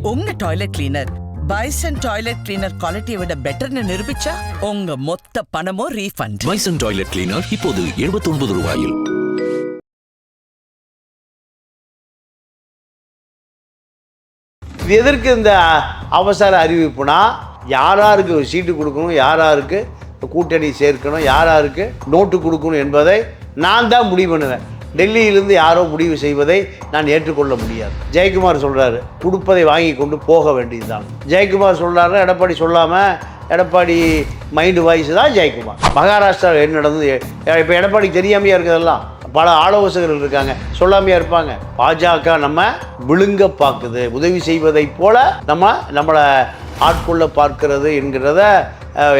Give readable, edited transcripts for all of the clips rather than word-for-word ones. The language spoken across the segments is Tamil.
உங்க toilet cleaner bison toilet cleaner குவாலிட்டியை விட பெட்டர்னு நிரூபிச்சா உங்க மொத்த பணமும் ரீஃபண்ட். பைசன் டாய்லெட் கிளீனர் இப்போது 79 ரூபாயில். இது எதற்கு இந்த அவசர அறிவிப்புனா, யாராருக்கு சீட்டு கொடுக்கணும், யாராருக்கு கூட்டணி சேர்க்கணும், யாராருக்கு நோட்டு கொடுக்கணும் என்பதை நான் தான் முடிவு பண்ணுவேன். டெல்லியிலிருந்து யாரோ முடிவு செய்வதை நான் ஏற்றுக்கொள்ள முடியாது. ஜெயக்குமார் சொல்கிறாரு, கொடுப்பதை வாங்கி கொண்டு போக வேண்டியதுதான். ஜெயக்குமார் சொல்கிறாரு, எடப்பாடி சொல்லாமல், எடப்பாடி மைண்டு வாய்ஸ் தான் ஜெயக்குமார். மகாராஷ்டிராவில் என்ன நடந்தது இப்போ எடப்பாடி தெரியாமையாக இருக்கிறதெல்லாம் பல ஆலோசகர்கள் இருக்காங்க, சொல்லாமையா இருப்பாங்க. பாஜக நம்ம விழுங்க பார்க்குது, உதவி செய்வதை போல நம்மளை ஆட்கொள்ள பார்க்கிறது என்கிறத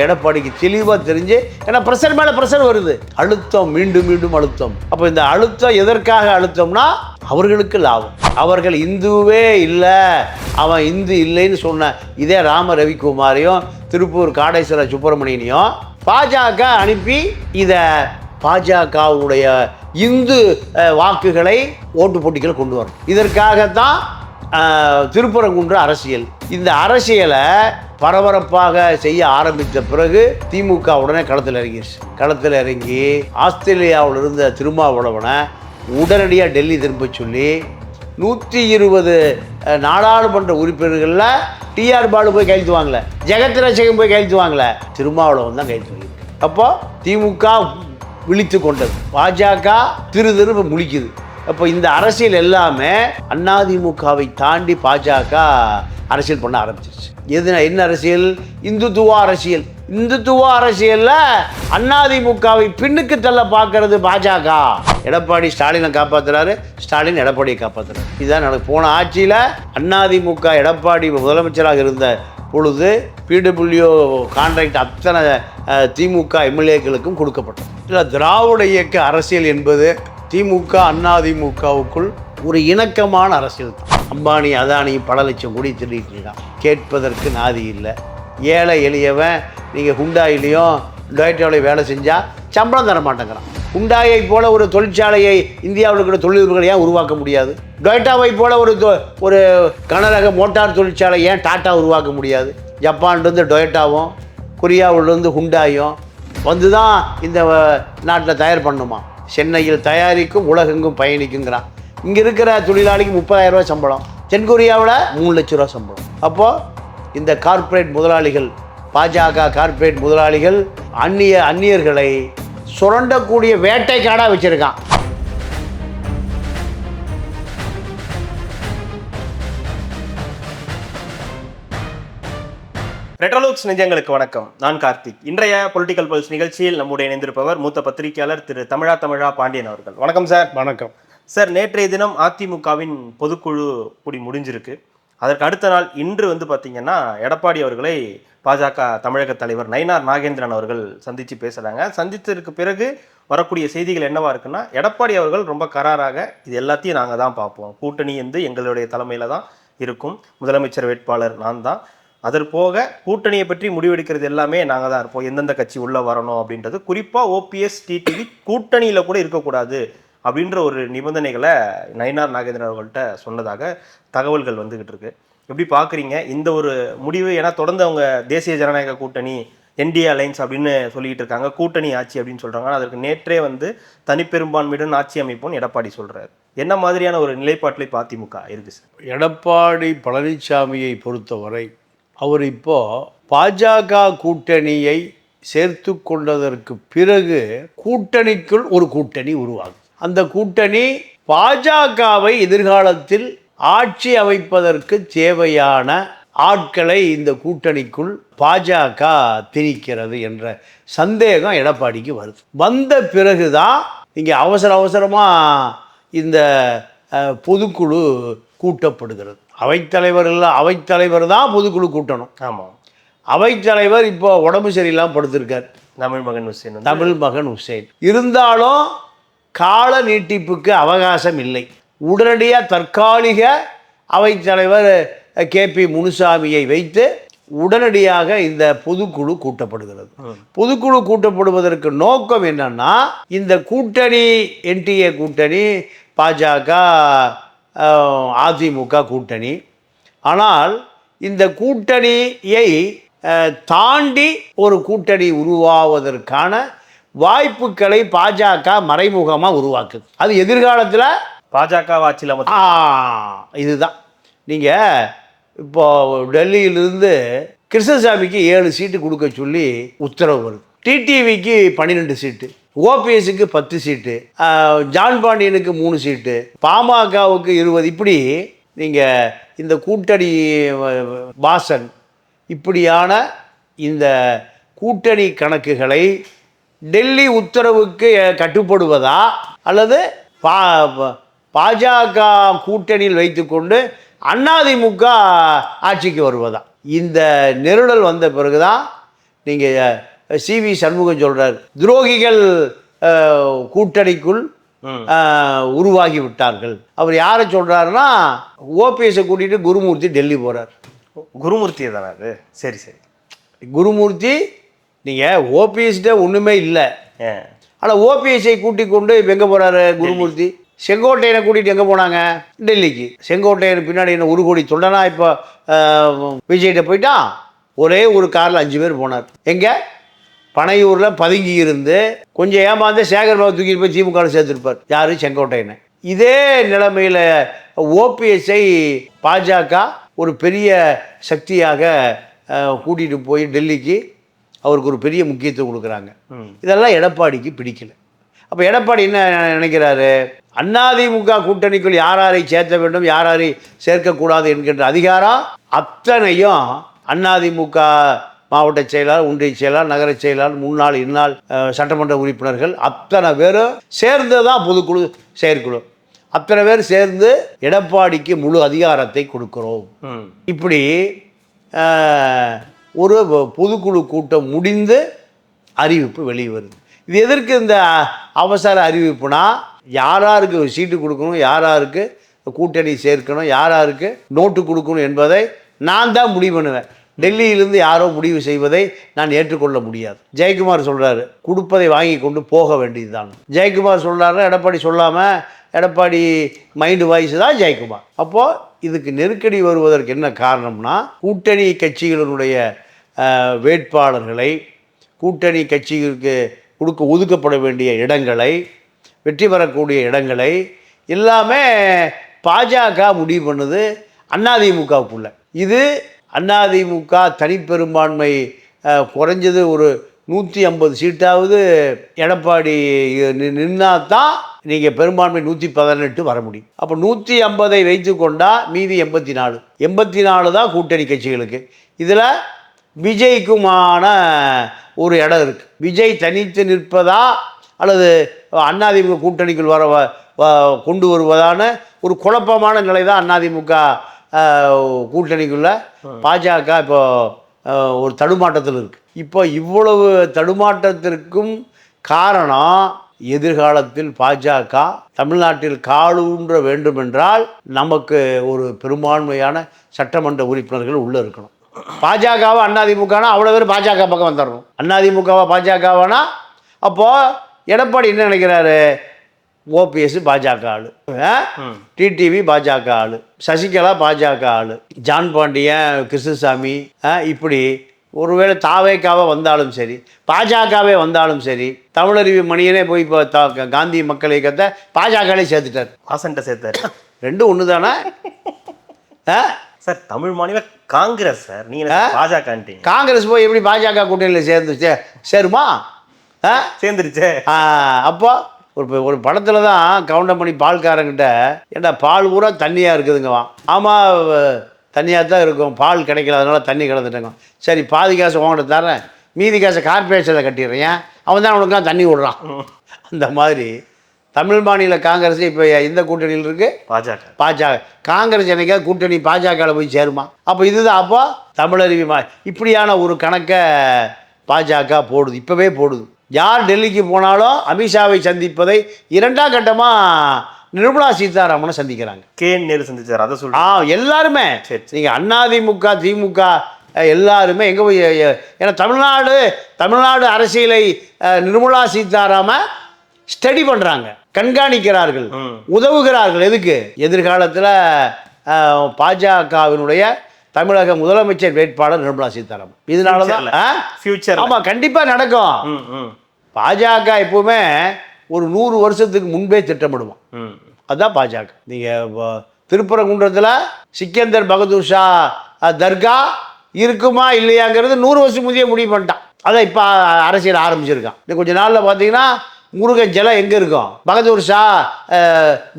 எடப்பாடிக்கு தெளிவாக தெரிஞ்சு, ஏன்னா ப்ரெஷர் மேலே ப்ரெஷர் வருது, அழுத்தம் மீண்டும் மீண்டும் அழுத்தம். அப்போ இந்த அழுத்தம் எதற்காக அழுத்தம்னா அவர்களுக்கு லாபம். அவர்கள் இந்துவே இல்லை, அவன் இந்து இல்லைன்னு சொன்ன இதே ராம ரவிக்குமாரையும் திருப்பூர் காடேஸ்வர சுப்பிரமணியனையும் பாஜக அனுப்பி இதை பாஜகவுடைய இந்து வாக்குகளை ஓட்டு போட்டிகளை கொண்டு வரும். இதற்காகத்தான் திருப்பரங்குன்ற அரசியல். இந்த அரசியலை பரபரப்பாக செய்ய ஆரம்பித்த பிறகு திமுக உடனே களத்தில் இறங்கிடுச்சு. களத்தில் இறங்கி ஆஸ்திரேலியாவில் இருந்த திருமாவளவனை உடனடியாக டெல்லி திரும்ப சொல்லி 120 நாடாளுமன்ற உறுப்பினர்களில் டிஆர் பாலு போய் கையெழுத்து வாங்கல, ஜெகத் ரட்சகன் போய் கையெழுத்து வாங்கல, திருமாவளவன் தான் கையெழுத்து வாங்கியிருக்கு. அப்போ திமுக விழித்து கொண்டது, பாஜக திரும்ப முழிக்குது. அப்போ இந்த அரசியல் எல்லாமே அதிமுகவை தாண்டி பாஜக அரசியல் பண்ண ஆரம்பிச்சிருச்சு. என்ன அரசியல்? இந்துத்துவ அரசியல். இந்துத்துவ அரசியல்ல அதிமுகவை பின்னுக்கு தள்ள பார்க்கறது பாஜக. எடப்பாடி ஸ்டாலினை காப்பாற்றுறாரு, ஸ்டாலின் எடப்பாடியை காப்பாற்றுறாரு. இதுதான் நடக்கும். போன ஆட்சியில் அதிமுக எடப்பாடி முதலமைச்சராக இருந்த பொழுது பிடபிள்யூ கான்ட்ராக்ட் அத்தனை திமுக எம்எல்ஏக்களுக்கும் கொடுக்கப்பட்டது. இல்லை, திராவிட இயக்க அரசியல் என்பது திமுக அதிமுகவுக்குள் ஒரு இணக்கமான அரசியல் தான். அம்பானி அதானி பல லட்சம் கோடி திருடிட்டு இருக்கான், கேட்பதற்கு நாதி இல்லை. ஏழை எளியவன் நீங்கள் ஹுண்டாயிலையும் டொயோட்டாவிலையும் வேலை செஞ்சால் சம்பளம் தர மாட்டேங்கிறான். ஹுண்டாயை போல ஒரு தொழிற்சாலையை இந்தியாவில் இருக்கிற தொழில்துறைகளை ஏன் உருவாக்க முடியாது? டொயோட்டாவை போல ஒரு கனரக மோட்டார் தொழிற்சாலை ஏன் டாட்டா உருவாக்க முடியாது? ஜப்பான்லேருந்து டொயோட்டாவும் கொரியாவிலேருந்து ஹுண்டாயும் வந்து தான் இந்த நாட்டில் தயார் பண்ணுமா. சென்னையில் தயாரிக்கும் உலகெங்கும் பயணிக்குங்கிறான். இங்கே இருக்கிற தொழிலாளிக்கு 30,000 ரூபா சம்பளம், தென்கொரியாவில் 3 லட்ச ரூபா சம்பளம். அப்போது இந்த கார்ப்பரேட் முதலாளிகள், பாஜக கார்ப்பரேட் முதலாளிகள் அந்நியர்களை சுரண்டக்கூடிய வேட்டைக்காடாக வச்சுருக்கான். ரெட்ரோலுக்ஸ் நெஞ்சங்களுக்கு வணக்கம். நான் கார்த்திக். இன்றைய பொலிட்டிக்கல் பல்ஸ் நிகழ்ச்சியில் நம்முடைய இணைந்திருப்பவர் மூத்த பத்திரிகையாளர் திரு தமிழா பாண்டியன் அவர்கள். வணக்கம் சார். வணக்கம் சார். நேற்றைய தினம் அதிமுகவின் பொதுக்குழு கூடி முடிஞ்சிருக்கு. அதற்கு அடுத்த நாள் இன்று பார்த்தீங்கன்னா எடப்பாடி அவர்களை பாஜக தமிழக தலைவர் நயினார் நாகேந்திரன் அவர்கள் சந்தித்து பேசுகிறாங்க. சந்தித்ததற்கு பிறகு வரக்கூடிய செய்திகள் என்னவா இருக்குன்னா, எடப்பாடி அவர்கள் ரொம்ப கராராக இது எல்லாத்தையும் நாங்கள் தான் பார்ப்போம், கூட்டணி எங்களுடைய தலைமையில் தான் இருக்கும், முதலமைச்சர் வேட்பாளர் நான் தான், அதற்போக கூட்டணியை பற்றி முடிவெடுக்கிறது எல்லாமே நாங்கள் தான் இருப்போம், எந்தெந்த கட்சி உள்ளே வரணும் அப்படின்றது, குறிப்பாக ஓபிஎஸ் டிடிவி கூட்டணியில் கூட இருக்கக்கூடாது அப்படின்ற ஒரு நிபந்தனைகளை நயினார் நாகேந்திரன் அவர்கள்ட்ட சொன்னதாக தகவல்கள் வந்துகிட்டு இருக்கு. எப்படி பார்க்குறீங்க இந்த ஒரு முடிவு? ஏன்னா தொடர்ந்து அவங்க தேசிய ஜனநாயக கூட்டணி என்டிஏ அலைன்ஸ் அப்படின்னு சொல்லிக்கிட்டு இருக்காங்க, கூட்டணி ஆட்சி அப்படின்னு சொல்கிறாங்க. அதற்கு நேற்றே தனிப்பெரும்பான்மையுடன் ஆட்சி அமைப்போம்னு எடப்பாடி சொல்கிறார். என்ன மாதிரியான ஒரு நிலைப்பாட்டில் இப்போ அதிமுக இருக்குது சார்? எடப்பாடி பழனிசாமியை பொறுத்தவரை அவர் இப்போது பாஜக கூட்டணியை சேர்த்து கொண்டதற்கு பிறகு கூட்டணிக்குள் ஒரு கூட்டணி உருவாகும். அந்த கூட்டணி பாஜகவை எதிர்காலத்தில் ஆட்சி அமைப்பதற்கு தேவையான ஆட்களை இந்த கூட்டணிக்குள் பாஜக திணிக்கிறது என்ற சந்தேகம் எடப்பாடிக்கு வருது. வந்த பிறகுதான் இங்கே அவசரமாக இந்த பொதுக்குழு கூட்டப்படுகிறது. அவைத்தலைவர் தான் பொதுக்குழு கூட்டணும். ஆமாம், அவைத்தலைவர் இப்போ உடம்பு சரியில்லாமல் படுத்திருக்கார், தமிழ் மகன் ஹுசைன். இருந்தாலும் கால நீட்டிப்புக்கு அவகாசம் இல்லை. உடனடியாக தற்காலிக அவைத்தலைவர் கேபி முனுசாமியை வைத்து உடனடியாக இந்த பொதுக்குழு கூட்டப்படுகிறது. பொதுக்குழு கூட்டப்படுவதற்கு நோக்கம் என்னன்னா, இந்த கூட்டணி என்டிஏ கூட்டணி, பாஜக அதிமுக கூட்டணி, ஆனால் இந்த கூட்டணியை தாண்டி ஒரு கூட்டணி உருவாவதற்கான வாய்ப்புகளை பாஜக மறைமுகமாக உருவாக்குது. அது எதிர்காலத்தில் பாஜக ஆட்சியில் இதுதான். நீங்கள் இப்போ டெல்லியிலிருந்து கிருஷ்ணசாமிக்கு 7 சீட்டு கொடுக்க சொல்லி உத்தரவு வருது. டிடிவிக்கு 12 சீட்டு, ஓபிஎஸ்க்கு 10 சீட்டு, ஜான் பாண்டியனுக்கு 3 சீட்டு, பாமகவுக்கு 20. இப்படி நீங்கள் இந்த கூட்டணி வாசன் இப்படியான இந்த கூட்டணி கணக்குகளை டெல்லி உத்தரவுக்கு கட்டுப்படுவதா அல்லது பாஜக கூட்டணியில் வைத்துக்கொண்டு அதிமுக ஆட்சிக்கு வருவதா? இந்த நெருடல் வந்த பிறகுதான் நீங்கள் சிவி சண்முகம் சொல்றார், துரோகிகள் கூட்டணிக்குள் உருவாகி விட்டார்கள். அவர் யாரை சொல்றாருன்னா ஓபிஎஸை கூட்டிட்டு குருமூர்த்தி டெல்லி போறார். குருமூர்த்தி தானே அது? சரி சரி. குருமூர்த்தி நீங்கள் ஓபிஎஸ்கிட்ட ஒன்றுமே இல்லை, ஆனால் ஓபிஎஸ்ஐ கூட்டிக் கொண்டு இப்போ எங்கே போகிறாரு குருமூர்த்தி? செங்கோட்டையனை கூட்டிகிட்டு எங்கே போனாங்க? டெல்லிக்கு. செங்கோட்டையன் பின்னாடி என்ன 1 கோடி தொண்டனா இப்போ விஜய்கிட்ட போயிட்டான். ஒரே ஒரு காரில் 5 பேர் போனார். எங்கே? பனையூரில் பதுங்கி இருந்து கொஞ்சம் ஏமாந்து சேகர்பாபு தூக்கிட்டு போய் திமுக சேர்த்துருப்பார். யார்? செங்கோட்டையனை. இதே நிலைமையில் ஓபிஎஸ்ஐ பாஜக ஒரு பெரிய சக்தியாக கூட்டிகிட்டு போய் டெல்லிக்கு அவருக்கு ஒரு பெரிய முக்கியத்துவம் கொடுக்குறாங்க. இதெல்லாம் எடப்பாடிக்கு பிடிக்கல. அப்போ எடப்பாடி என்ன நினைக்கிறாரு? அதிமுக கூட்டணிக்குள் யாரை சேர்த்த வேண்டும், யாரை சேர்க்கக்கூடாது என்கின்ற அதிகாரம் அத்தனையும் அதிமுக மாவட்ட செயலாளர், ஒன்றிய செயலாளர், நகர செயலாளர், முன்னாள் இந்நாள் சட்டமன்ற உறுப்பினர்கள் அத்தனை பேரும் சேர்ந்து தான் பொதுக்குழு செயற்குழு அத்தனை பேர் சேர்ந்து எடப்பாடிக்கு முழு அதிகாரத்தை கொடுக்கிறோம். இப்படி ஒரு பொதுக்குழு கூட்டம் முடிந்து அறிவிப்பு வெளியே வருது. இது எதற்கு இந்த அவசர அறிவிப்புனா, யாராருக்கு சீட்டு கொடுக்கணும், யாராருக்கு கூட்டணி சேர்க்கணும், யாராருக்கு நோட்டு கொடுக்கணும் என்பதை நான் தான் முடிவு பண்ணுவேன். டெல்லியிலிருந்து யாரோ முடிவு செய்வதை நான் ஏற்றுக்கொள்ள முடியாது. ஜெயக்குமார் சொல்கிறாரு, கொடுப்பதை வாங்கி கொண்டு போக வேண்டியது தான். ஜெயக்குமார் சொல்கிறாரு, எடப்பாடி சொல்லாமல், எடப்பாடி மைண்டு வாய்ஸ் தான் ஜெயக்குமார். அப்போது இதுக்கு நெருக்கடி வருவதற்கு என்ன காரணம்னா, கூட்டணி கட்சிகளினுடைய வேட்பாளர்களை, கூட்டணி கட்சிகளுக்கு ஒதுக்கப்பட வேண்டிய இடங்களை, வெற்றி பெறக்கூடிய இடங்களை எல்லாமே பாஜக முடிவு பண்ணுது அதிமுகவுக்குள்ள. இது அதிமுக தனிப்பெரும்பான்மை குறைஞ்சது ஒரு 150 சீட்டாவது எடப்பாடி நின்னா தான் நீங்கள் பெரும்பான்மை 118 வர முடியும். அப்போ 150ஐ வைத்து கொண்டா மீதி 84 தான் கூட்டணி கட்சிகளுக்கு. இதில் விஜய்க்குமான ஒரு இடம் இருக்குது. விஜய் தனித்து நிற்பதா அல்லது அதிமுக கூட்டணிக்குள் கொண்டு வருவதான ஒரு குழப்பமான நிலை தான் அதிமுக கூட்டணிக்குள்ள. பாஜக இப்போ ஒரு தடுமாட்டத்தில் இருக்குது. இப்போ இவ்வளவு தடுமாட்டத்திற்கும் காரணம், எதிர்காலத்தில் பாஜக தமிழ்நாட்டில் காலூன்ற வேண்டுமென்றால் நமக்கு ஒரு பெரும்பான்மையான சட்டமன்ற உறுப்பினர்கள் உள்ளே இருக்கணும். பாஜகவா அதிமுகனா அவ்வளோ பேர் பாஜக பக்கம் வந்துடணும். அதிமுகவா பாஜகவானா அப்போது எடப்பாடி என்ன நினைக்கிறாரு? ஓபிஎஸ் பாஜக ஆளு, டிடிவி பாஜக ஆளு, சசிகலா பாஜக ஆளு, ஜான் பாண்டியன், கிருஷ்ணசாமி, இப்படி ஒருவேளை தாவேக்காவை வந்தாலும் சரி, பாஜகவே வந்தாலும் சரி, தமிழறிவி மணியனே போய் இப்போ காந்தி மக்கள் இயக்கத்தை பாஜகலே சேர்த்துட்டார். வாசன்ட்ட சேர்த்தார். ரெண்டும் ஒன்று தானே சார்? தமிழ் மாநில காங்கிரஸ் சார், நீங்கள் பாஜக. காங்கிரஸ் போய் எப்படி பாஜக கூட்டணியில் சேருமா? சேர்ந்துருச்சே. அப்போ ஒரு படத்தில் தான் கவுண்டமணி பால்காரங்கிட்ட, ஏன்டா பால் பூரா தண்ணியாக இருக்குதுங்கவா? ஆமாம், தண்ணியாக தான் இருக்கும், பால் கிடைக்கல, அதனால தண்ணி கலந்துட்டேங்க. சரி, பாதி காசு உங்கள்கிட்ட தரேன், மீதி காசை கார்பரேஷனில் கட்டிடுறேன், அவன் தான் உனக்குலாம் தண்ணி விடுறான். அந்த மாதிரி தமிழ் மாநில காங்கிரஸ் இப்போ இந்த கூட்டணியில் இருக்குது பாஜக. காங்கிரஸ் என்னைக்காவது கூட்டணி பாஜகவில் போய் சேருமா? அப்போ இதுதான். அப்போ தமிழறிவி இப்படியான ஒரு கணக்கை பாஜக போடுது, இப்போவே போடுது. யார் டெல்லிக்கு போனாலும் அமித்ஷாவை சந்திப்பதை 2ஆம் கட்டமாக நிர்மலா சீதாராமனை சந்திக்கிறாங்க. நேரு சந்திச்சார், அதை சொல்லுங்க. எல்லாருமே நீங்கள் அதிமுக திமுக எல்லாருமே எங்கே போய், ஏன்னா தமிழ்நாடு அரசியலை நிர்மலா சீதாராமன் ஸ்டடி பண்ணுறாங்க, கண்காணிக்கிறார்கள், உதவுகிறார்கள். எதுக்கு? எதிர்காலத்தில் பாஜகவினுடைய தமிழக முதலமைச்சர் வேட்பாளர் நிர்மலா சீதாராமன். இதனால தான் ஃபியூச்சர் ஆமாம் கண்டிப்பாக நடக்கும். பாஜக எப்பவுமே ஒரு 100 வருஷத்துக்கு முன்பே திட்டமிடுவோம். அதுதான் பாஜக. நீங்கள் திருப்பரங்குன்றத்தில் சிக்கந்தர் பகதூர் ஷா தர்கா இருக்குமா இல்லையாங்கிறது 100 வருஷம் முந்தைய முடிவு பண்ணிட்டான். அதான் இப்போ அரசியல் ஆரம்பிச்சிருக்கான். இன்னும் கொஞ்சம் நாளில் பார்த்தீங்கன்னா முருகன் ஜலம் எங்கே இருக்கும், பகதூர் ஷா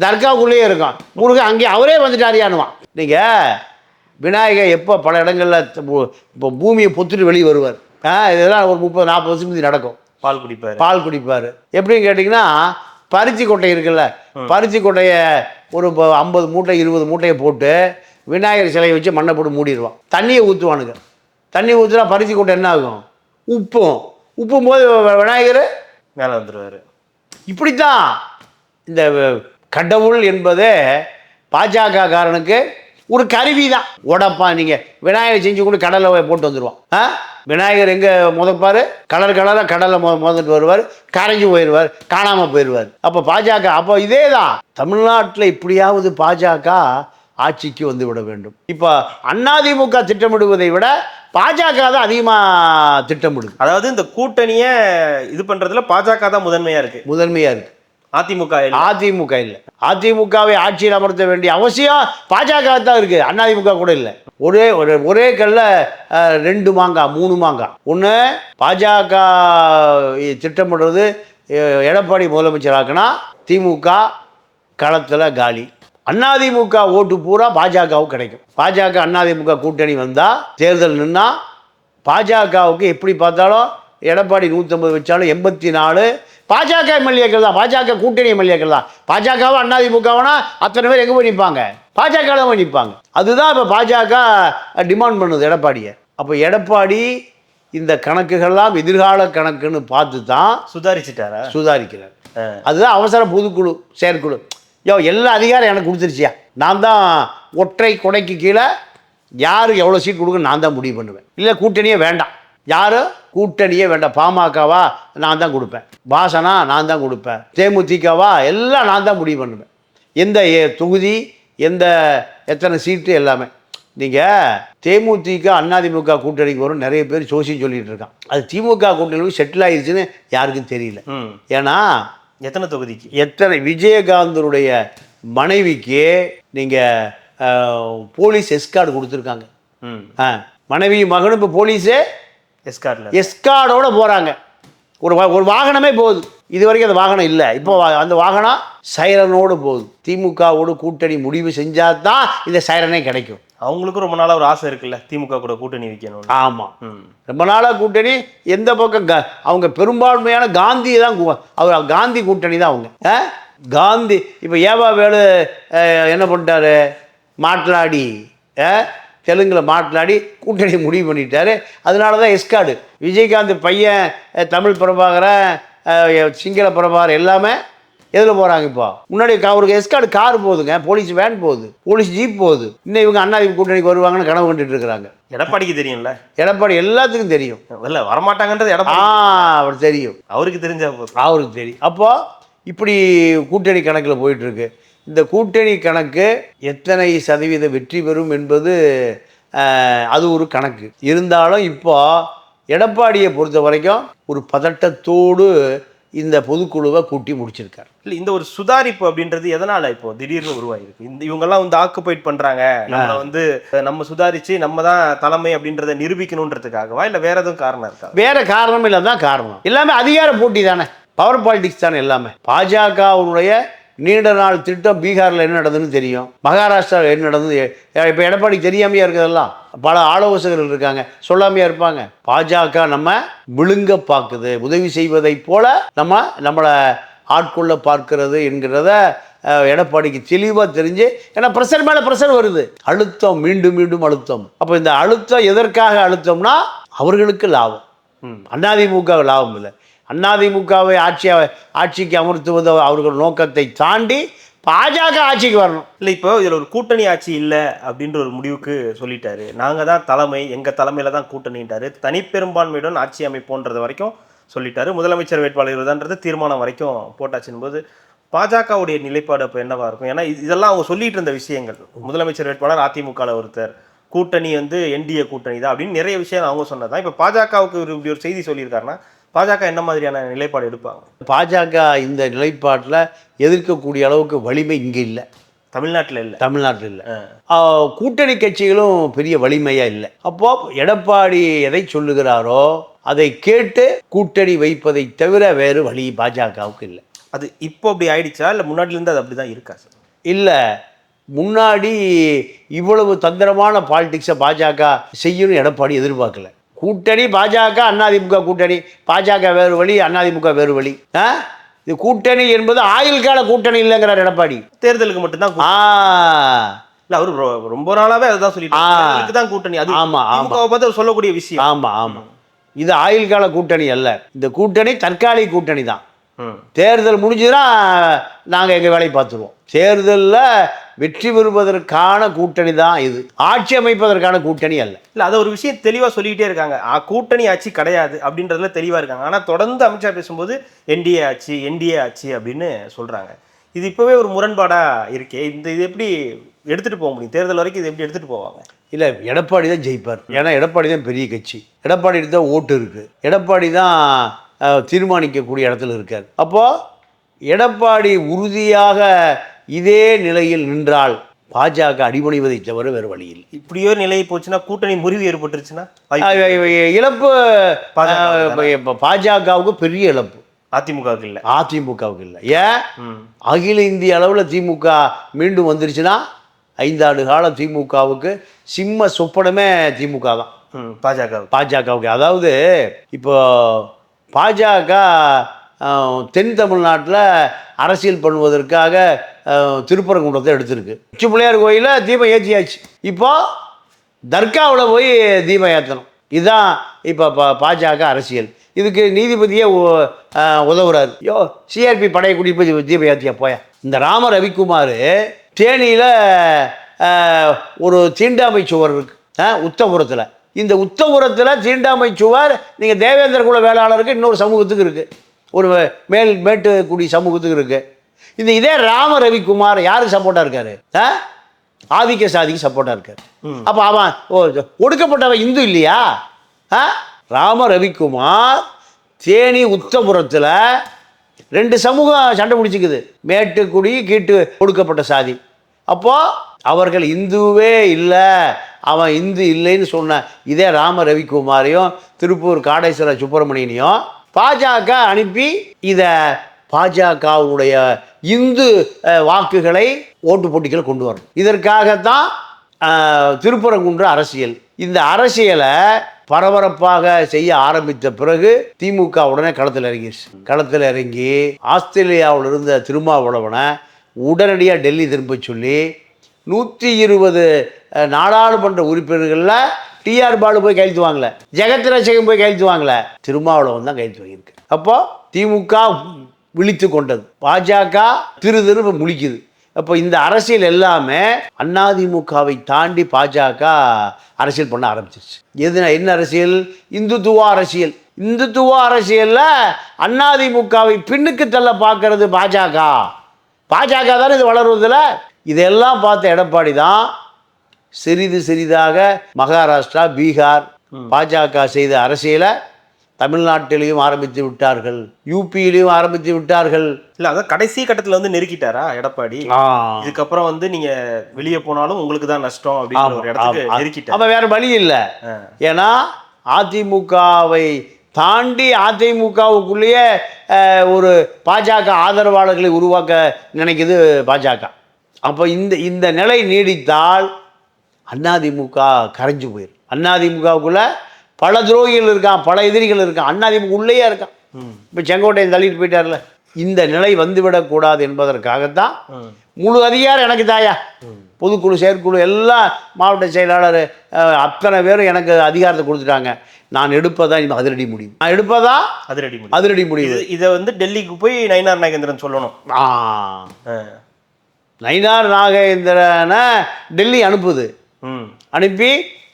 தர்காவுக்குள்ளேயே இருக்கும். முருகன் அங்கேயே அவரே வந்துட்டாரியானுவான். நீங்கள் விநாயகர் எப்போ பல இடங்களில் இப்போ பூமியை பொத்துட்டு வெளியே வருவார். இதெல்லாம் ஒரு 30-40 வருஷம் முந்தி நடக்கும். பால் குடிப்பார். எப்படின்னு கேட்டிங்கன்னா பருத்தி கொட்டை இருக்குல்ல, பருத்தி கொட்டையை ஒரு 50 மூட்டை 20 மூட்டையை போட்டு விநாயகர் சிலையை வச்சு மண்ணை போட்டு மூடிடுவான். தண்ணியை ஊற்றுவானுங்க. தண்ணி ஊற்றுனா பருத்தி கொட்டை என்ன ஆகும், உப்பும் போது விநாயகர் மேலே வந்துடுவார். இப்படித்தான் இந்த கடவுள் என்பதே பாஜக காரனுக்கு ஒரு கருவி தான். உடப்பா நீங்கள் விநாயகர் செஞ்சு கூட கடலில் போட்டு வந்துடுவான். விநாயகர் எங்கே முதப்பார், கடலில் முதட்டு வருவார், கரைஞ்சி போயிடுவார், காணாமல் போயிடுவார். அப்போ பாஜக அப்போ இதே தான் தமிழ்நாட்டில் இப்படியாவது பாஜக ஆட்சிக்கு வந்து விட வேண்டும். இப்போ அதிமுக திட்டமிடுவதை விட பாஜக தான் அதிகமாக திட்டமிடுது. அதாவது இந்த கூட்டணியை இது பண்ணுறதுல பாஜக தான் முதன்மையாக இருக்குது. அதிமுக இல்லை. அதிமுகவை ஆட்சியில் அமர்த்த வேண்டிய அவசியம் பாஜக தான் இருக்குது, அதிமுக கூட இல்லை. ஒரே கல்ல 2 மாங்காய் 3 மாங்காய். ஒன்று பாஜக திட்டமிடுறது எடப்பாடி முதலமைச்சராக்குனா திமுக களத்தில் காலி. அதிமுக ஓட்டு பூரா பாஜகவுக்கு கிடைக்கும். பாஜக அதிமுக கூட்டணி வந்தால் தேர்தல் நின்னா பாஜகவுக்கு எப்படி பார்த்தாலும் எடப்பாடி 150 வச்சாலும் 84 பாஜக எம்எல்ஏக்கள் தான், பாஜக கூட்டணி எம்எல்ஏக்கள் தான். பாஜகவை அதிமுகவனா அத்தனை பேர் எங்கே போய் நிற்பாங்க, பாஜக போய் நிற்பாங்க. அதுதான் இப்போ பாஜக டிமாண்ட் பண்ணுது எடப்பாடியை. அப்போ எடப்பாடி இந்த கணக்குகள்லாம் எதிர்கால கணக்குன்னு பார்த்து தான் சுதாரிக்கிறார். அதுதான் அவசர பொதுக்குழு செயற்குழு. எல்லா அதிகாரம் எனக்கு கொடுத்துருச்சியா, நான் தான் ஒற்றை கொடைக்கு கீழே யாருக்கு எவ்வளோ சீட் கொடுக்குன்னு நான் தான் முடிவு பண்ணுவேன். இல்லை கூட்டணியே வேண்டாம், யாரும் கூட்டணியே வேண்டாம், பாமகவா நான் தான் கொடுப்பேன், வாசனா நான் தான் கொடுப்பேன், தேமுதிகவா எல்லாம் நான் தான் முடிவு பண்ணுவேன். எந்த தொகுதி எத்தனை சீட்டு எல்லாமே. நீங்கள் தேமுதிக அதிமுக கூட்டணிக்கு வரும் நிறைய பேர் சோசியம் சொல்லிட்டு இருக்கான். அது திமுக கூட்டணி செட்டில் ஆயிடுச்சுன்னு யாருக்கும் தெரியல. ஏன்னா எத்தனை விஜயகாந்தருடைய மனைவிக்கு நீங்கள் போலீஸ் எஸ்கார்டு கொடுத்துருக்காங்க. மனைவி மகனும் இப்போ போலீஸே எஸ்கார்டோட போகிறாங்க. ஒரு வாகனமே போகுது. இது வரைக்கும் அந்த வாகனம் இல்லை, இப்போ அந்த வாகனம் சைரனோடு போகுது. திமுகவோடு கூட்டணி முடிவு செஞ்சால் தான் இந்த சைரனே கிடைக்கும். அவங்களுக்கும் ரொம்ப நாளாக ஒரு ஆசை இருக்குல்ல, திமுக கூட கூட்டணி வைக்கணும். ஆமாம், ரொம்ப நாளாக கூட்டணி. எந்த பக்கம் அவங்க பெரும்பான்மையான காந்தி தான், அவர் காந்தி கூட்டணி தான் அவங்க. காந்தி இப்போ ஏவா வேலு என்ன பண்ணிட்டாரு, மாట్లాடி தெலுங்கில் மாట్లాடி கூட்டணி முடிவு பண்ணிட்டாரு. அதனால தான் எஸ்கார்டு. விஜயகாந்த் பையன் தமிழ் பிரபாகரன் சிங்கள பிரபாகரன் எல்லாமே எதில் போகிறாங்க. இப்போ முன்னாடி அவருக்கு எஸ்கார்டு கார் போகுதுங்க, போலீஸ் வேன் போகுது, போலீஸ் ஜீப் போகுது. இன்னும் இவங்க அதிமுக கூட்டணிக்கு வருவாங்கன்னு கனவு கண்டுட்டு இருக்கிறாங்க. எடப்பாடிக்கு தெரியும்ல, எடப்பாடி எல்லாத்துக்கும் தெரியும். இல்லை வரமாட்டாங்கன்றது எடப்பாடி அவர் தெரியும், அவருக்கு தெரியும். அப்போது இப்படி கூட்டணி கணக்கில் போயிட்டுருக்கு. இந்த கூட்டணி கணக்கு எத்தனை சதவீத வெற்றி பெறும் என்பது அது ஒரு கணக்கு இருந்தாலும் இப்போ எடப்பாடியை பொறுத்த வரைக்கும் ஒரு பதட்டத்தோடு இந்த பொதுக்குழுவை கூட்டி முடிச்சிருக்காரு. இல்லை, இந்த ஒரு சுதாரிப்பு அப்படின்றது எதனால இப்போ திடீர்னு உருவாயிருக்கு? இவங்கெல்லாம் ஆக்குபைட் பண்றாங்க, நம்ம சுதாரிச்சு நம்ம தான் தலைமை அப்படின்றத நிரூபிக்கணுன்றதுக்காகவா, இல்லை வேற எதுவும் காரணம் இருக்கா? வேற காரணம் இல்லை தான் காரணம். எல்லாமே அதிகார போட்டி தானே, பவர் பாலிடிக்ஸ் தானே எல்லாமே. பாஜகவுடைய நீண்ட நாள் திட்டம் பீகாரில் என்ன நடந்ததுன்னு தெரியும், மகாராஷ்டிராவில் என்ன நடந்தது இப்போ எடப்பாடி தெரியாமையா இருக்கிறதெல்லாம். பல ஆலோசகர்கள் இருக்காங்க, சொல்லாமையா இருப்பாங்க. பாஜக நம்ம விழுங்க பார்க்குது, உதவி செய்வதை போல நம்மளை ஆட்கொள்ள பார்க்கிறது என்கிறத எடப்பாடிக்கு தெளிவாக தெரிஞ்சு, ஏன்னா ப்ரெஷர் மேலே ப்ரெஷர் வருது, அழுத்தம் மீண்டும் மீண்டும் அழுத்தம். அப்போ இந்த அழுத்தம் எதற்காக அழுத்தம்னா அவர்களுக்கு லாபம், அதிமுக லாபம் இல்லை. அதிமுகவை ஆட்சிக்கு அமர்த்துவது அவர்கள் நோக்கத்தை தாண்டி பாஜக ஆட்சிக்கு வரணும். இல்லை, இப்போ இதில் ஒரு கூட்டணி ஆட்சி இல்லை அப்படின்ற ஒரு முடிவுக்கு சொல்லிட்டாரு. நாங்கள் தான் தலைமை, எங்கள் தலைமையில் தான் கூட்டணிட்டாரு, தனிப்பெரும்பான்மையுடன் ஆட்சி அமைப்போன்றது வரைக்கும் சொல்லிட்டாரு. முதலமைச்சர் வேட்பாளர் தான்றது தீர்மானம் வரைக்கும் போட்டாச்சுன்னு போது பாஜகவுடைய நிலைப்பாடு அப்போ என்னவா இருக்கும்? ஏன்னா இதெல்லாம் அவங்க சொல்லிட்டு இருந்த விஷயங்கள். முதலமைச்சர் வேட்பாளர் அதிமுகவில் ஒருத்தர், கூட்டணி வந்து என்டிஏ கூட்டணி தான் அப்படின்னு நிறைய விஷயம் அவங்க சொன்னதான். இப்போ பாஜகவுக்கு இப்படி ஒரு செய்தி சொல்லியிருக்காருன்னா பாஜக என்ன மாதிரியான நிலைப்பாடு எடுப்பாங்க? பாஜக இந்த நிலைப்பாட்டில் எதிர்க்கக்கூடிய அளவுக்கு வலிமை இங்கே இல்லை, தமிழ்நாட்டில் இல்லை. தமிழ்நாட்டில் இல்லை. கூட்டணி கட்சிகளும் பெரிய வலிமையாக இல்லை. அப்போ எடப்பாடி எதை சொல்லுகிறாரோ அதை கேட்டு கூட்டணி வைப்பதை தவிர வேறு வழி பாஜகவுக்கு இல்லை. அது இப்போ அப்படி ஆயிடுச்சா இல்லை முன்னாடிலேருந்து அது அப்படி தான் இருக்கா சார்? இல்லை, முன்னாடி இவ்வளவு தந்திரமான பாலிடிக்ஸை பாஜக செய்யணும் எடப்பாடி எதிர்பார்க்கல. கூட்டணி பாஜக அதிமுக கூட்டணி, பாஜக வேறு வழி, அதிமுக வேறு வழி. இது கூட்டணி என்பது ஆயுள் கால கூட்டணி இல்லைங்கிறார் எடப்பாடி. தேர்தலுக்கு மட்டும்தான். இல்ல அவரு ரொம்ப நாளாவே அதுதான் சொல்லிட்டு தான் கூட்டணி. அது ஆமா திமுகவை பார்த்து சொல்லக்கூடிய விஷயம். ஆமா ஆமா, இது ஆயுள் கால கூட்டணி அல்ல. இந்த கூட்டணி தற்காலிக கூட்டணி தான். தேர்தல் முடிஞ்சுதுன்னா நாங்கள் எங்கள் வேலையை பார்த்துருவோம். தேர்தலில் வெற்றி பெறுவதற்கான கூட்டணி தான் இது, ஆட்சி அமைப்பதற்கான கூட்டணி அல்ல. இல்லை, அதை ஒரு விஷயம் தெளிவாக சொல்லிக்கிட்டே இருக்காங்க. கூட்டணி ஆட்சி கிடையாது அப்படின்றதுல தெளிவாக இருக்காங்க. ஆனால் தொடர்ந்து அமித்ஷா பேசும்போது என்டிஏ ஆட்சி அப்படின்னு சொல்கிறாங்க. இது இப்போவே ஒரு முரண்பாடாக இருக்கே. இது எப்படி எடுத்துகிட்டு போக முடியும்? தேர்தல் வரைக்கும் இது எப்படி எடுத்துகிட்டு போவாங்க? இல்லை, எடப்பாடி தான் ஜெயிப்பார். ஏன்னா எடப்பாடி தான் பெரிய கட்சி, எடப்பாடி தான் ஓட்டு இருக்குது, எடப்பாடி தான் தீர்மானிக்கக்கூடிய இடத்துல இருக்கார். அப்போது எடப்பாடி உறுதியாக இதே நிலையில் நின்றால் பாஜக அடிபணிவதை தவிர வேறு வழி இல்லை. இப்படியோ நிலை போச்சுன்னா, கூட்டணி முறிவு ஏற்பட்டுருச்சுன்னா இழப்பு பாஜகவுக்கு பெரிய இழப்பு. அதிமுகவுக்கு இல்லை, அதிமுகவுக்கு இல்லை. ஏன் அகில இந்திய அளவில் திமுக மீண்டும் வந்துருச்சுன்னா 5 ஆண்டு கால திமுகவுக்கு சிம்ம சொப்பனமே திமுக தான். பாஜகவுக்கு அதாவது இப்போ பாஜக தென் தமிழ்நாட்டில் அரசியல் பண்ணுவதற்காக திருப்பரங்குன்றத்தை எடுத்திருக்கு. உச்சி பிள்ளையார் கோயிலில் தீபம் ஏற்றியாச்சு, இப்போ தர்காவில் போய் தீபம் ஏற்றணும். இதுதான் இப்போ பாஜக அரசியல். இதுக்கு நீதிபதியே உதவுறாரு. சிஆர்பி படையை கூட்டிட்டு போய் தீபம் ஏற்றியா போய. இந்த ராம ரவிக்குமார் தேனியில் ஒரு தீண்டாமை சுவர் இருக்கு உத்தபுரத்தில். இந்த உத்தபுரத்தில் தீண்டாமை சுவர் நீங்கள் தேவேந்திர குல வேளாளருக்கு இன்னொரு சமூகத்துக்கு இருக்குது, ஒரு மேட்டுக்குடி சமூகத்துக்கு இருக்குது. இதே ராம ரவிக்குமார் யாருக்கு சப்போர்ட்டாக இருக்காரு? ஆதிக்க சாதிக்கு சப்போர்ட்டாக இருக்காரு. அப்போ அவன் ஒடுக்கப்பட்டவன் இந்து இல்லையா? ராம ரவிக்குமார் தேனி உத்தபுரத்தில் 2 சமூகம் சண்டை பிடிச்சிக்குது, மேட்டுக்குடி கீட்டு ஒடுக்கப்பட்ட சாதி. அப்போது அவர்கள் இந்துவே இல்லை, அவன் இந்து இல்லைன்னு சொன்ன இதே ராம ரவிக்குமாரையும் திருப்பூர் காடேஸ்வர சுப்பிரமணியனையும் பாஜக அனுப்பி இதை பாஜகவுடைய இந்து வாக்குகளை ஓட்டு போட்டிகள் கொண்டு வரணும். இதற்காகத்தான் திருப்பரங்குன்ற அரசியல். இந்த அரசியலை பரபரப்பாக செய்ய ஆரம்பித்த பிறகு திமுக உடனே களத்தில் இறங்கிடுச்சு. களத்தில் இறங்கி ஆஸ்திரேலியாவில் இருந்த திருமாவளவனை உடனடியாக டெல்லி திரும்ப சொல்லி 120 நாடாளுமன்ற உறுப்பினர்களில் டிஆர் பாலு போய் கையெழுத்து வாங்கல, ஜெகத் ரட்சகன் போய் கையெழுத்து வாங்கல, திருமாவளவன் தான் கையெழுத்து வாங்கியிருக்கு. அப்போ திமுக விழித்து கொண்டது, பாஜக திரும்ப முழிக்குது. அப்போ இந்த அரசியல் எல்லாமே அதிமுகவை தாண்டி பாஜக அரசியல் பண்ண ஆரம்பிச்சிருச்சு. என்ன அரசியல்? இந்துத்துவ அரசியல். இந்துத்துவ அரசியலில் அதிமுகவை பின்னுக்கு தள்ள பார்க்கறது பாஜக தானே இது வளருவதில். இதெல்லாம் பார்த்த எடப்பாடி தான் சிறிதாக மகாராஷ்டிரா, பீகார் பாஜக செய்த அரசியலை தமிழ்நாட்டிலையும் ஆரம்பித்து விட்டார்கள், யூபியிலையும் ஆரம்பித்து விட்டார்கள். இல்லை, அதான் கடைசி கட்டத்தில் வந்து நெருக்கிட்டாரா எடப்பாடி? இதுக்கப்புறம் வந்து நீங்க வெளியே போனாலும் உங்களுக்கு தான் நஷ்டம் அப்படின்னு ஒரு இடத்துக்கு நெருக்கிட்டார். அப்ப வேற வழி இல்லை. ஏன்னா அதிமுகவை தாண்டி அதிமுகவுக்குள்ளேயே ஒரு பாஜக ஆதரவாளர்களை உருவாக்க நினைக்குது பாஜக. அப்போ இந்த நிலை நீடித்தால் அதிமுக கரைஞ்சு போயிடும். அதிமுகவுக்குள்ள பல துரோகிகள் இருக்கான், பல எதிரிகள் இருக்கான், அதிமுக உள்ளேயே இருக்கான். இப்போ செங்கோட்டையன் தள்ளிட்டு போயிட்டார்ல. இந்த நிலை வந்துவிடக்கூடாது என்பதற்காகத்தான் முழு அதிகாரம் எனக்கு தாயா, பொதுக்குழு செயற்குழு எல்லாம் மாவட்ட செயலாளர் அத்தனை பேரும் எனக்கு அதிகாரத்தை கொடுத்துட்டாங்க. நான் எடுப்பதான் அதிரடி முடியும், நான் எடுப்பதா அதிரடி முடிவு. இதை வந்து டெல்லிக்கு போய் நயினார் நாகேந்திரன் சொல்லணும். நயினார் நாகேந்திரனை டெல்லி அனுப்புது, அனுப்பி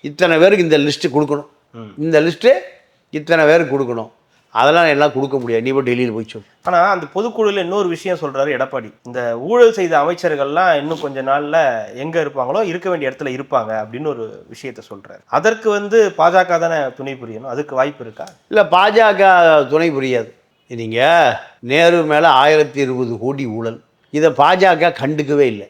இத்தனை பேருக்கு இந்த லிஸ்ட்டு கொடுக்கணும், இந்த லிஸ்ட்டு இத்தனை பேருக்கு கொடுக்கணும். அதெல்லாம் எல்லாம் கொடுக்க முடியாது, நீ போய் டெல்லியில் போய் சொல்லு. ஆனா அந்த பொதுக்குழுல இன்னொரு விஷயம் சொல்றாரு எடப்பாடி, இந்த ஊழல் செய்த அமைச்சர்கள்லாம் இன்னும் கொஞ்ச நாள்ல எங்க இருப்பாங்களோ இருக்க வேண்டிய இடத்துல இருப்பாங்க அப்படின்னு ஒரு விஷயத்த சொல்றாரு. அதற்கு வந்து பாஜக தானே துணை புரியணும், அதுக்கு வாய்ப்பு இருக்கா? இல்லை, பாஜக துணை புரியாது. நீங்கள் நேரு மேலே 1020 கோடி ஊழல், இதை பாஜக கண்டுக்கவே இல்லை.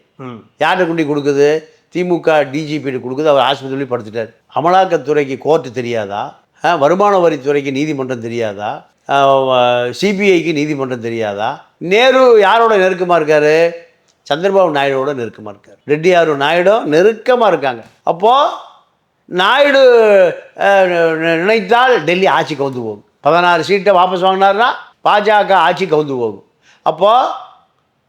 யார்கிட்ட கொண்டு கொடுக்குது? திமுக டிஜிபிட்டு கொடுக்குது, அவர் ஆஸ்பத்திரியில் படுத்துட்டார். அமலாக்கத்துறைக்கு கோர்ட்டு தெரியாதா? வருமான வரித்துறைக்கு நீதிமன்றம் தெரியாதா? சிபிஐக்கு நீதிமன்றம் தெரியாதா? நேரு யாரோட நெருக்கமாக இருக்கார்? சந்திரபாபு நாயுடோட நெருக்கமாக இருக்கார். ரெட்டியாரு நாயுடும் நெருக்கமாக இருக்காங்க. அப்போது நாயுடு நினைத்தால் டெல்லி ஆட்சி கவுந்து போகும். 16 சீட்டை வாபஸ் வாங்கினார்னா பாஜக ஆட்சி கவுந்து போகும். அப்போது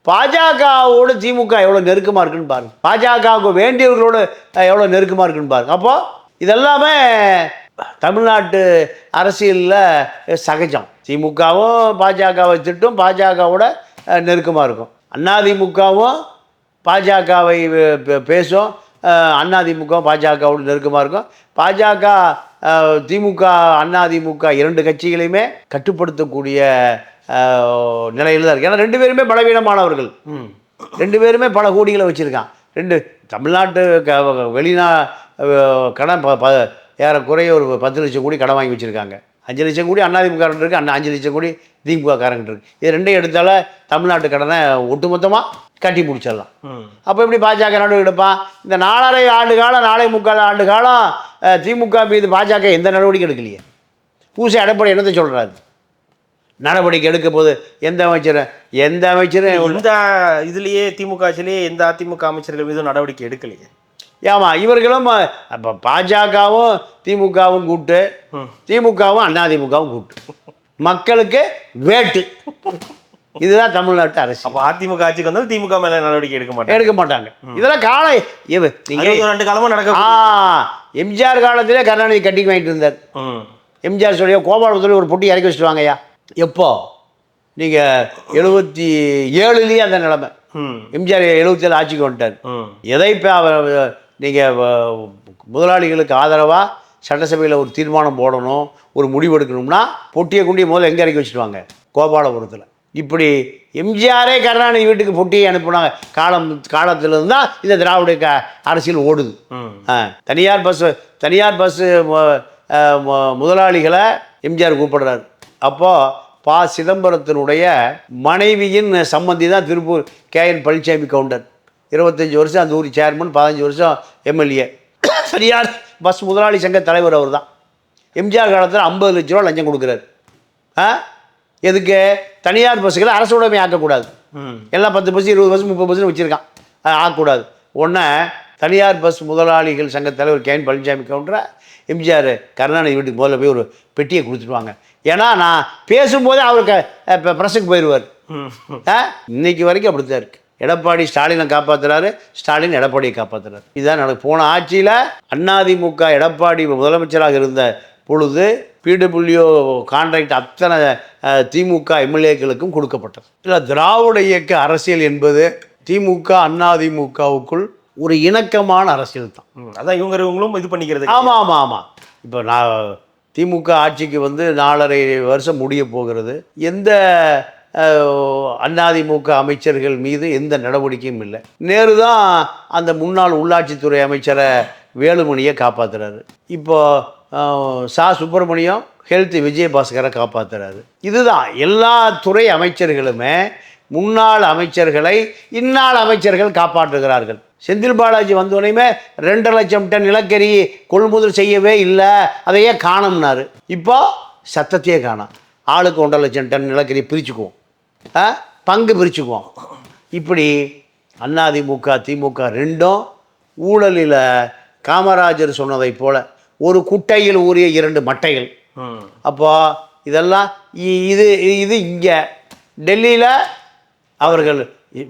பாஜகவோடு திமுக எவ்வளோ நெருக்கமாக இருக்குன்னு பாருங்க, பாஜகவுக்கு வேண்டியவர்களோடு எவ்வளோ நெருக்கமாக இருக்குன்னு பாருங்க. அப்போது இதெல்லாமே தமிழ்நாட்டு அரசியலில் சகஜம். திமுகவும் பாஜகவை திட்டும், பாஜகவோட நெருக்கமாக இருக்கும். அதிமுகவும் பாஜகவை பேசும், அதிமுகவும் பாஜகவோட நெருக்கமாக இருக்கும். பாஜக திமுக அதிமுக 2 கட்சிகளையுமே கட்டுப்படுத்தக்கூடிய நிலையில் தான் இருக்குது. ஏன்னா 2 பேருமே பலவீனமானவர்கள், 2 பேருமே பல கோடிகளை வச்சுருக்கான். தமிழ்நாட்டு கடன் ஏறக்குறைய ஒரு 10 லட்சம் கோடி கடன் வாங்கி வச்சுருக்காங்க. 5 லட்சம் கோடி அதிமுக இருக்குது, 5 லட்சம் கோடி திமுக காரங்க இருக்குது. இது 2 எடுத்தால தமிழ்நாட்டு கடனை ஒட்டுமொத்தமாக கட்டி முடிச்சிடலாம். அப்போ எப்படி பாஜக நடவடிக்கை எடுப்பான்? இந்த 4.5 ஆண்டு காலம் 4.25 ஆண்டு காலம் திமுக மீது பாஜக எந்த நடவடிக்கை எடுக்கலையே. பூசை எடப்பாடி என்னத்தை சொல்கிறாரு? நடவடிக்கை எடுக்க போது எந்த அமைச்சரும் இந்த இதுலேயே திமுக ஆட்சியிலேயே எந்த அதிமுக அமைச்சர்கள் மீதும் நடவடிக்கை எடுக்கலையே. ஏமா இவர்களும் அப்போ பாஜகவும் திமுகவும் கூட்டு, திமுகவும் அதிமுகவும் கூட்டு, மக்களுக்கு வேட்டு. இதுதான் தமிழ்நாட்டு அரசு. அப்போ அதிமுக ஆட்சிக்கு வந்தாலும் திமுக மேலே நடவடிக்கை எடுக்க மாட்டாங்க. இதெல்லாம் காலம் நீங்கள் 2 காலமாக நடக்க. எம்ஜிஆர் காலத்திலே கருணாநிதி கட்டிக்கு வாங்கிட்டு இருந்தார். எம்ஜிஆர் சொல்லியா கோபாலபுரத்தில் ஒரு பொட்டி இறக்கி வச்சுட்டு வாங்கய்யா. எப்போ? நீங்கள் 77 அந்த நிலைமை. எம்ஜிஆர் 77 ஆட்சிக்கு வந்துட்டார். எதை இப்போ நீங்கள் முதலாளிகளுக்கு ஆதரவாக சட்டசபையில் ஒரு தீர்மானம் போடணும், ஒரு முடிவு எடுக்கணும்னா பொட்டியை கொண்டு முதல்ல எங்கே இறக்கி வச்சுருவாங்க? கோபாலபுரத்தில். இப்படி எம்ஜிஆரே கருணாநிதி வீட்டுக்கு பொட்டியை அனுப்புனாங்க காலத்தில் இருந்தால் இந்த திராவிட அரசியல் ஓடுது. தனியார் பஸ்ஸு முதலாளிகளை எம்ஜிஆர் கூப்பிடுறாரு. அப்போது சிதம்பரத்தினுடைய மனைவியின் சம்பந்தி தான் திருப்பூர் KN பழனிசாமி கவுண்டர். 25 வருஷம் அந்த ஊர் சேர்மன், 15 வருஷம் MLA. தனியார் பஸ் முதலாளி சங்க தலைவர் அவர் தான். எம்ஜிஆர் காலத்தில் 50 லட்ச ரூபா லஞ்சம் கொடுக்குறாரு. எதுக்கு? தனியார் பஸ்ஸுகளை அரசு உடைமை ஆக்கக்கூடாது. எல்லாம் 10 பஸ் 20 பஸ் 30 பஸ் வச்சுருக்கான், ஆக்கக்கூடாது. ஒன்று தனியார் பஸ் முதலாளிகள் சங்க தலைவர் KN பழனிசாமி கவுண்டரை எம்ஜிஆர் கருணாநிதி வீட்டுக்கு முதல்ல போய் ஒரு பெட்டியை கொடுத்துருவாங்க. ஏன்னா நான் பேசும்போதே அவருக்கு பிரஸுக்கு போயிடுவார். இன்னைக்கு வரைக்கும் அப்படி தான் இருக்குது. எடப்பாடி ஸ்டாலினை காப்பாற்றுறாரு, ஸ்டாலின் எடப்பாடியை காப்பாற்றுறாரு. இதுதான் நடக்கும். போன ஆட்சியில் அதிமுக எடப்பாடி முதலமைச்சராக இருந்த பொழுது PWO கான்ட்ராக்ட் அத்தனை திமுக MLAக்களுக்கும் கொடுக்கப்பட்டது. இல்லை, திராவிட இயக்க அரசியல் என்பது திமுக அதிமுகவுக்குள் ஒரு இணக்கமான அரசியல் தான். அதான் இவங்களும் இது பண்ணிக்கிறது. ஆமாம். இப்போ நான் திமுக ஆட்சிக்கு 4.5 வருஷம் முடிய போகிறது. எந்த அதிமுக அமைச்சர்கள் மீது எந்த நடவடிக்கையும் இல்லை. நேரு தான் அந்த முன்னாள் உள்ளாட்சித்துறை அமைச்சரை வேலுமணியை காப்பாற்றுறாரு. இப்போ சுப்பிரமணியம் ஹெல்த் விஜயபாஸ்கரை காப்பாற்றுறாரு. இதுதான் எல்லா துறை அமைச்சர்களுமே முன்னாள் அமைச்சர்களை இந்நாள் அமைச்சர்கள் காப்பாற்றுகிறார்கள். செந்தில் பாலாஜி வந்தோடனே 2.5 லட்சம் டன் நிலக்கரி கொள்முதல் செய்யவே இல்லை, அதையே காணும்னாரு. இப்போ சத்தத்தையே காணோம். ஆளுக்கு 1.5 லட்சம் டன் நிலக்கரி பிரிச்சுக்குவோம், பங்கு பிரிச்சுக்குவோம். இப்படி அதிமுக திமுக ரெண்டும் ஊழலில் காமராஜர் சொன்னதை போல ஒரு குட்டையில் ஊறிய 2 மட்டைகள். அப்போ இதெல்லாம் இது இங்கே டெல்லியில்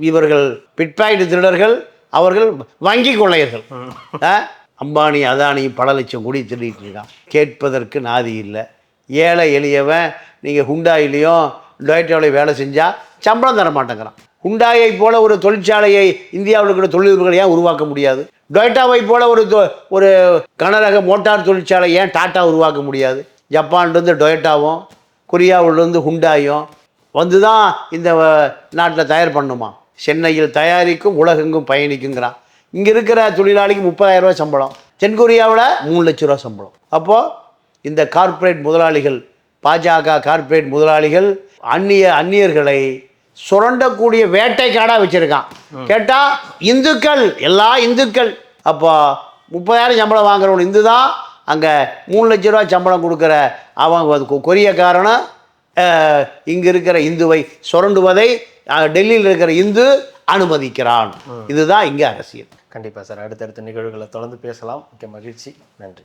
இவர்கள் பிட்பாக்கெட் திருடர்கள், அவர்கள் வங்கி கொள்ளையர்கள். அம்பானி அதானி பல லட்சம் கோடி திருடிட்டு இருக்கான். கேட்பதற்கு நாதி இல்லை. ஏழை எளியவன் நீங்கள் ஹுண்டாயிலையும் டொயோட்டாவிலையும் வேலை செஞ்சால் சம்பளம் தர மாட்டேங்கிறான். ஹுண்டாயை போல ஒரு தொழிற்சாலையை இந்தியாவில் இருக்கிற தொழில்துறைகளை ஏன் உருவாக்க முடியாது? டொயோட்டாவை போல ஒரு கனரக மோட்டார் தொழிற்சாலை ஏன் டாட்டா உருவாக்க முடியாது? ஜப்பான்லேருந்து டொயோட்டாவும் கொரியாவிலேருந்து ஹுண்டாயும் வந்து தான் இந்த நாட்டில் தயார் பண்ணுமா. சென்னையில் தயாரிக்கும் உலகெங்கும் பயணிக்குங்கிறான். இங்கே இருக்கிற தொழிலாளிக்கு 30,000 ரூபா சம்பளம், தென்கொரியாவில் 3 லட்ச ரூபா சம்பளம். அப்போது இந்த கார்ப்பரேட் முதலாளிகள், பாஜக கார்ப்பரேட் முதலாளிகள் அந்நியர்களை சுரண்டக்கூடிய வேட்டைக்காடாக வச்சுருக்கான். கேட்டால் இந்துக்கள், எல்லா இந்துக்கள். அப்போ 30,000 சம்பளம் வாங்குறவன் இந்து தான், அங்கே 3 லட்ச ரூபா சம்பளம் கொடுக்குற அவன் கொரியக்காரனை இங்கே இருக்கிற இந்துவை சுரண்டுவதை டெல்லியில் இருக்கிற இந்து அனுமதிக்கிறான். இதுதான் இங்கே அரசியல். கண்டிப்பாக சார், அடுத்தடுத்த நிகழ்வுகளை தொடர்ந்து பேசலாம். மிக்க மகிழ்ச்சி, நன்றி.